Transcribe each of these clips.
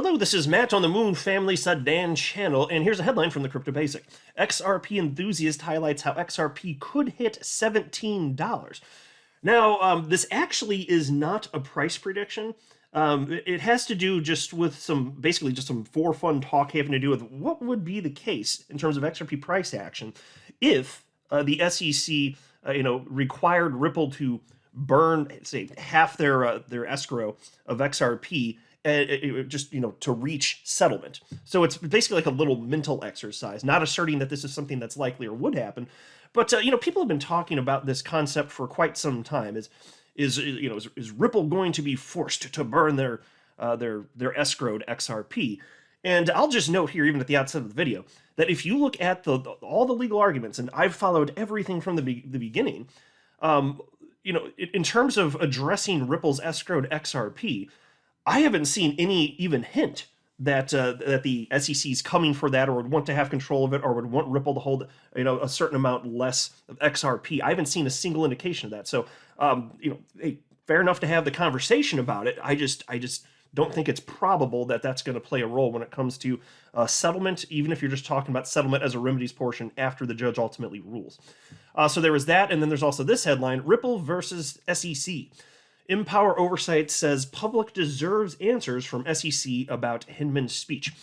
Hello, this is Matt on the Moon Family Sedan channel, and here's a headline from the Crypto Basic. XRP enthusiast highlights how XRP could hit $17. Now, this actually is not a price prediction. It has to do just with basically just some for fun talk having to do with what would be the case in terms of XRP price action if the SEC, required Ripple to burn, say, half their escrow of XRP, to reach settlement. So it's basically like a little mental exercise, not asserting that this is something that's likely or would happen, but people have been talking about this concept for quite some time. Is Ripple going to be forced to burn their escrowed XRP? And I'll just note here, even at the outset of the video, that if you look at all the legal arguments, and I've followed everything from the beginning, in terms of addressing Ripple's escrowed XRP, I haven't seen any even hint that the SEC is coming for that, or would want to have control of it, or would want Ripple to hold a certain amount less of XRP. I haven't seen a single indication of that. So hey, fair enough to have the conversation about it. I just don't think it's probable that that's going to play a role when it comes to settlement, even if you're just talking about settlement as a remedies portion after the judge ultimately rules. So there was that, and then there's also this headline: Ripple versus SEC. Empower Oversight says public deserves answers from SEC about Hinman's speech.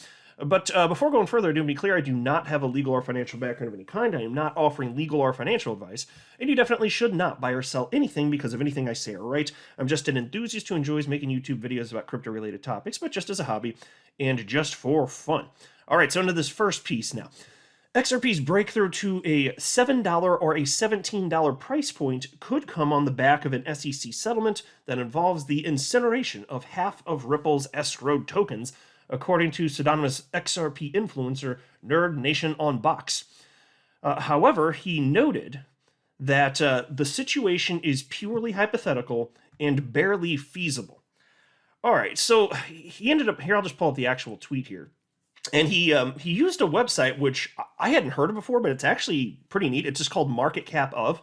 But before going further, to be clear, I do not have a legal or financial background of any kind. I am not offering legal or financial advice, and you definitely should not buy or sell anything because of anything I say or write. I'm just an enthusiast who enjoys making YouTube videos about crypto-related topics, but just as a hobby and just for fun. All right, so into this first piece now. XRP's breakthrough to a $7 or a $17 price point could come on the back of an SEC settlement that involves the incineration of half of Ripple's escrowed tokens, according to pseudonymous XRP influencer Nerd Nation on Box. However, he noted that the situation is purely hypothetical and barely feasible. All right, so he ended up here. I'll just pull up the actual tweet here. And he used a website which I hadn't heard of before, but it's actually pretty neat. It's just called Market Cap of.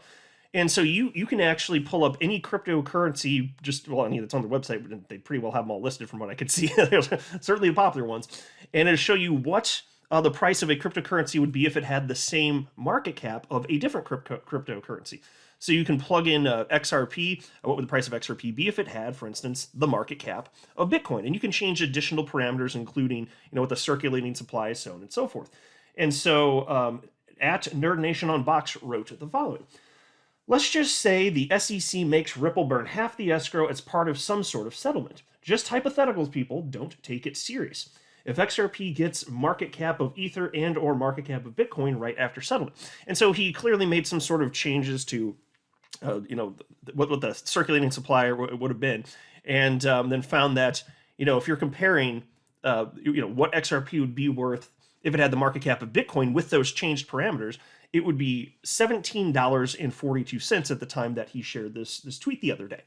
And so you can actually pull up any cryptocurrency, it's on the website, but they pretty well have them all listed from what I could see. There's certainly the popular ones. And it'll show you what the price of a cryptocurrency would be if it had the same market cap of a different cryptocurrency. So you can plug in XRP. What would the price of XRP be if it had, for instance, the market cap of Bitcoin? And you can change additional parameters, including, what the circulating supply is, so on and so forth. And so at Nerd Nation on Box wrote the following. Let's just say the SEC makes Ripple burn half the escrow as part of some sort of settlement. Just hypotheticals, people. Don't take it serious. If XRP gets market cap of Ether and or market cap of Bitcoin right after settlement. And so he clearly made some sort of changes to what the circulating supply would have been, and then found that, if you're comparing, what XRP would be worth if it had the market cap of Bitcoin with those changed parameters, it would be $17.42 at the time that he shared this tweet the other day.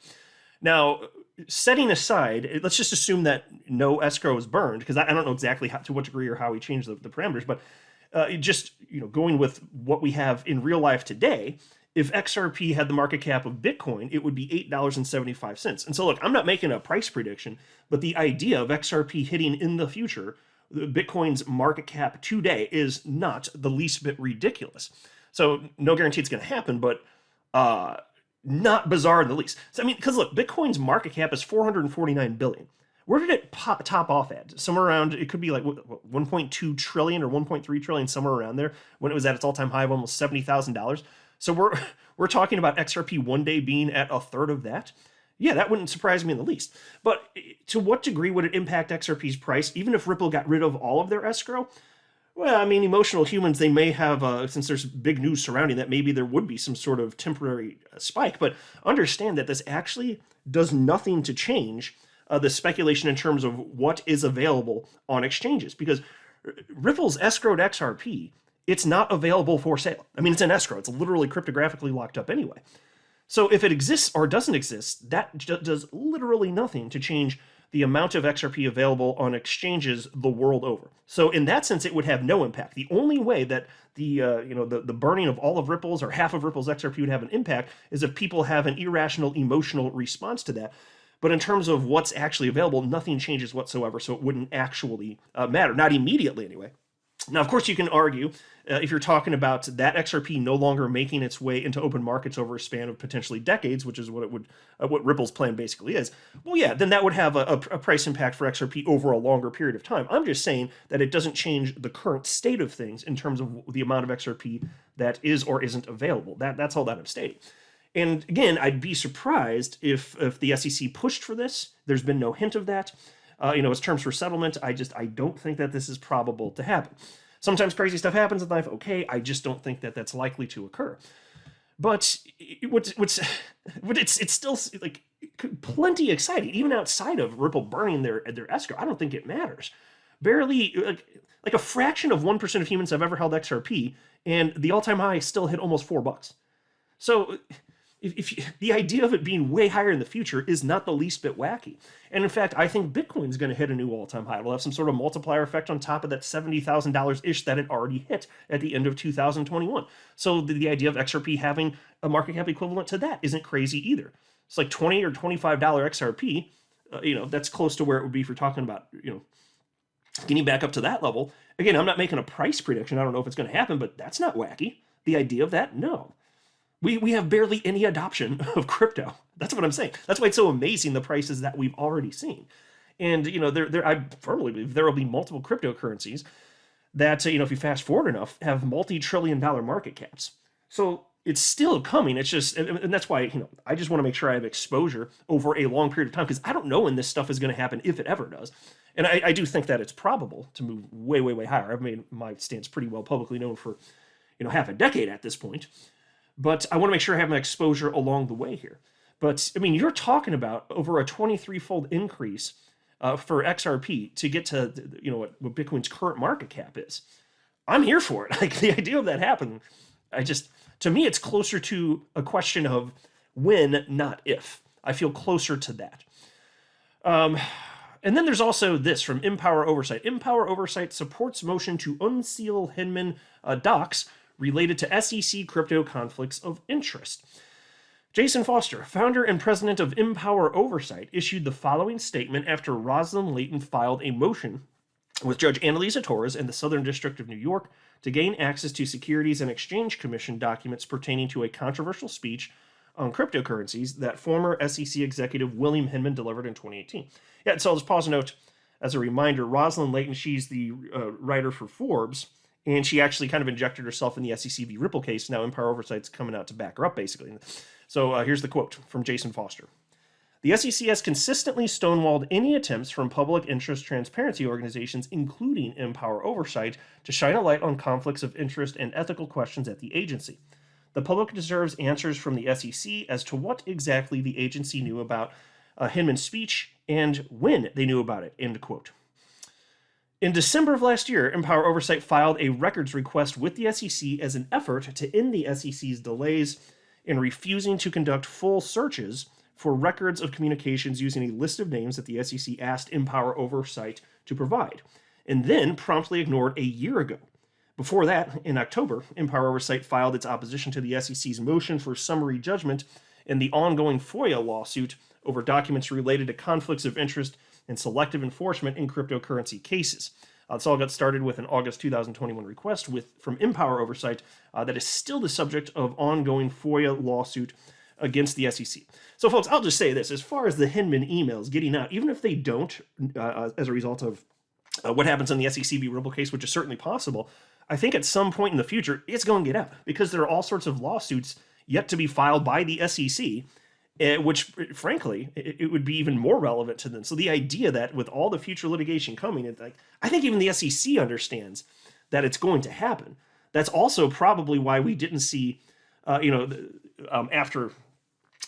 Now, setting aside, let's just assume that no escrow is burned, because I don't know exactly to what degree or how he changed the parameters, but going with what we have in real life today, if XRP had the market cap of Bitcoin, it would be $8.75. And so, look, I'm not making a price prediction, but the idea of XRP hitting in the future Bitcoin's market cap today is not the least bit ridiculous. So, no guarantee it's going to happen, but not bizarre in the least. So, because look, Bitcoin's market cap is $449 billion. Where did it top off at? Somewhere around, it could be like 1.2 trillion or 1.3 trillion, somewhere around there, when it was at its all-time high of almost $70,000. So we're talking about XRP one day being at a third of that. Yeah, that wouldn't surprise me in the least. But to what degree would it impact XRP's price, even if Ripple got rid of all of their escrow? Well, emotional humans, they may have, since there's big news surrounding that, maybe there would be some sort of temporary spike. But understand that this actually does nothing to change the speculation in terms of what is available on exchanges. Because Ripple's escrowed XRP, it's not available for sale. It's an escrow. It's literally cryptographically locked up anyway. So if it exists or doesn't exist, that does literally nothing to change the amount of XRP available on exchanges the world over. So in that sense, it would have no impact. The only way that the burning of all of Ripple's or half of Ripple's XRP would have an impact is if people have an irrational emotional response to that. But in terms of what's actually available, nothing changes whatsoever, so it wouldn't actually matter, not immediately anyway. Now, of course, you can argue if you're talking about that XRP no longer making its way into open markets over a span of potentially decades, which is what it would, what Ripple's plan basically is. Well, yeah, then that would have a price impact for XRP over a longer period of time. I'm just saying that it doesn't change the current state of things in terms of the amount of XRP that is or isn't available. That's all that I'm stating. And again, I'd be surprised if the SEC pushed for this. There's been no hint of that. As terms for settlement, I don't think that this is probable to happen. Sometimes crazy stuff happens in life. Okay, I just don't think that that's likely to occur. But it's still like plenty exciting, even outside of Ripple burning their escrow. I don't think it matters. Barely like a fraction of 1% of humans have ever held XRP, and the all-time high still hit almost $4. So if the idea of it being way higher in the future is not the least bit wacky. And in fact, I think Bitcoin's going to hit a new all-time high. It'll have some sort of multiplier effect on top of that $70,000-ish that it already hit at the end of 2021. So the idea of XRP having a market cap equivalent to that isn't crazy either. It's like $20 or $25 XRP. That's close to where it would be if you're talking about, getting back up to that level. Again, I'm not making a price prediction. I don't know if it's going to happen, but that's not wacky. The idea of that, no. We have barely any adoption of crypto. That's what I'm saying. That's why it's so amazing, the prices that we've already seen. And, I firmly believe there will be multiple cryptocurrencies that, if you fast forward enough, have multi-trillion-dollar market caps. So it's still coming. It's just, and that's why, I just want to make sure I have exposure over a long period of time, because I don't know when this stuff is going to happen, if it ever does. And I do think that it's probable to move way, way, way higher. I've made my stance pretty well publicly known for, half a decade at this point. But I want to make sure I have my exposure along the way here. But, you're talking about over a 23-fold increase for XRP to get to, what Bitcoin's current market cap is. I'm here for it. Like, the idea of that happening, to me, it's closer to a question of when, not if. I feel closer to that. And then there's also this from Empower Oversight. Empower Oversight supports motion to unseal Hinman docs related to SEC crypto conflicts of interest. Jason Foster, founder and president of Empower Oversight, issued the following statement after Rosalind Layton filed a motion with Judge Annalisa Torres in the Southern District of New York to gain access to Securities and Exchange Commission documents pertaining to a controversial speech on cryptocurrencies that former SEC executive William Hinman delivered in 2018. Yeah, so I'll just pause a note as a reminder. Rosalind Layton, she's the writer for Forbes, and she actually kind of injected herself in the SEC v. Ripple case. Now Empower Oversight's coming out to back her up, basically. So here's the quote from Jason Foster. The SEC has consistently stonewalled any attempts from public interest transparency organizations, including Empower Oversight, to shine a light on conflicts of interest and ethical questions at the agency. The public deserves answers from the SEC as to what exactly the agency knew about Hinman's speech and when they knew about it, end quote. In December of last year, Empower Oversight filed a records request with the SEC as an effort to end the SEC's delays in refusing to conduct full searches for records of communications using a list of names that the SEC asked Empower Oversight to provide, and then promptly ignored a year ago. Before that, in October, Empower Oversight filed its opposition to the SEC's motion for summary judgment in the ongoing FOIA lawsuit over documents related to conflicts of interest and selective enforcement in cryptocurrency cases. This all got started with an August 2021 request from Empower Oversight that is still the subject of ongoing FOIA lawsuit against the SEC. So, folks, I'll just say this. As far as the Hinman emails getting out, even if they don't, as a result of what happens in the SEC v. Ripple case, which is certainly possible, I think at some point in the future, it's going to get out because there are all sorts of lawsuits yet to be filed by the SEC, which, frankly, it would be even more relevant to them. So the idea that with all the future litigation coming, I think even the SEC understands that it's going to happen. That's also probably why we didn't see, after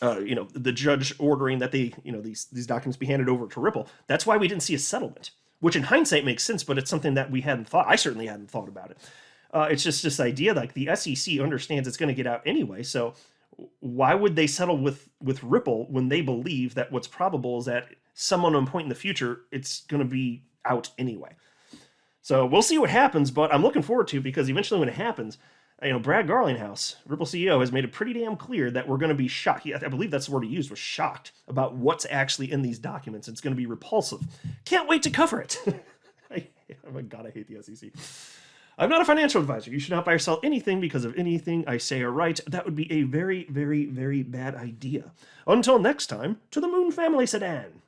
the judge ordering that these documents be handed over to Ripple. That's why we didn't see a settlement, which in hindsight makes sense, but it's something that we hadn't thought. I certainly hadn't thought about it. It's just this idea like the SEC understands it's going to get out anyway. So why would they settle with Ripple when they believe that what's probable is that some unknown point in the future, it's going to be out anyway? So we'll see what happens, but I'm looking forward to, because eventually when it happens, Brad Garlinghouse, Ripple CEO, has made it pretty damn clear that we're going to be shocked. I believe that's the word he used, was shocked about what's actually in these documents. It's going to be repulsive. Can't wait to cover it. Oh my God, I hate the SEC. I'm not a financial advisor. You should not buy or sell anything because of anything I say or write. That would be a very, very, very bad idea. Until next time, to the Moon Family Sedan.